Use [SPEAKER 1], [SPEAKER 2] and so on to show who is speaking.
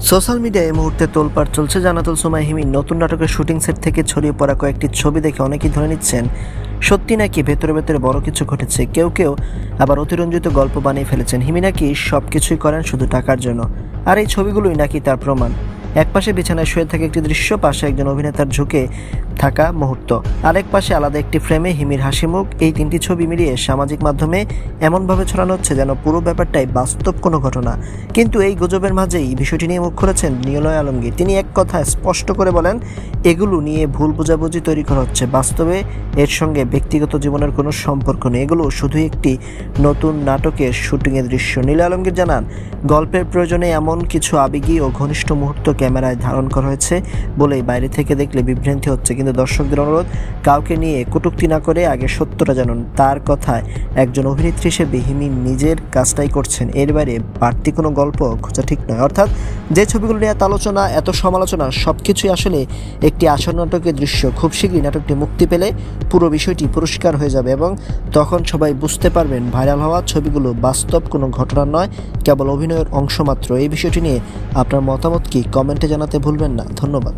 [SPEAKER 1] Social মিডিয়ায় এই মুহূর্তে তোলপাড় চলছে জান্নাতুল সুমাইয়া হিমির নতুন নাটকের শুটিং সেট থেকে ছড়িয়ে পড়া কয়েকটি ছবি দেখে অনেকেই ধরে নিচ্ছেন সত্যি নাকি ভেতরে ভেতরে বড় কিছু ঘটেছে। কেউ কেউ আবার অতিরঞ্জিত গল্প বানিয়ে ফেলেছেন। হিমি নাকি সব কিছুই করেন শুধু টাকার জন্য, আর এই ছবিগুলোই নাকি তার প্রমাণ। একপাশে বিছানায় শুয়ে থাকা একটি দৃশ্য, পাশে একজন অভিনেতার ঝুঁকে থাকা মুহূর্ত, আরেক পাশে আলাদা একটি ফ্রেমে হিমির হাসি মুখ। এই তিনটি ছবি মিলিয়ে সামাজিক মাধ্যমে এমনভাবে ছড়ানো হচ্ছে যেন পুরো ব্যাপারটাই বাস্তব কোনো ঘটনা। কিন্তু এই গুজবের মাঝেই বিষয়টি নিয়ে মুখ খুলেছেন নিলয় আলমগীর। তিনি এক কথায় স্পষ্ট করে বলেন, এগুলো নিয়ে ভুল বোঝাবুঝি তৈরি করা হচ্ছে। বাস্তবে এর সঙ্গে ব্যক্তিগত জীবনের কোনো সম্পর্ক নেই, এগুলো শুধুই একটি নতুন নাটকের শুটিংয়ের দৃশ্য। নিলয় আলমগীর জানান, গল্পের প্রয়োজনে এমন কিছু আবেগী ও ঘনিষ্ঠ মুহূর্ত ক্যামেরায় ধারণ করা হয়েছে বলেই বাইরে থেকে দেখলে বিভ্রান্তি হচ্ছে। কিন্তু দর্শকদের অনুরোধ, কাউকে নিয়ে কটূক্তি না করে আগে সত্যটা জানুন। তার কথায় একজন অভিনেত্রী হিসেবে হিমি নিজের কাজটাই করছেন, এর বাইরে বাড়তি কোনো গল্প খোঁজা ঠিক নয়। অর্থাৎ যে ছবিগুলো নিয়ে এত আলোচনা, এত সমালোচনা, সব কিছুই আসলে একটি আসল নাটকের দৃশ্য। খুব শীঘ্রই নাটকটি মুক্তি পেলে পুরো বিষয়টি পরিষ্কার হয়ে যাবে এবং তখন সবাই বুঝতে পারবেন ভাইরাল হওয়া ছবিগুলো বাস্তব কোনো ঘটনা নয়, কেবল অভিনয়ের অংশ মাত্র। এই বিষয়টি নিয়ে আপনার মতামত কি কমেন্টে জানাতে ভুলবেন না। ধন্যবাদ।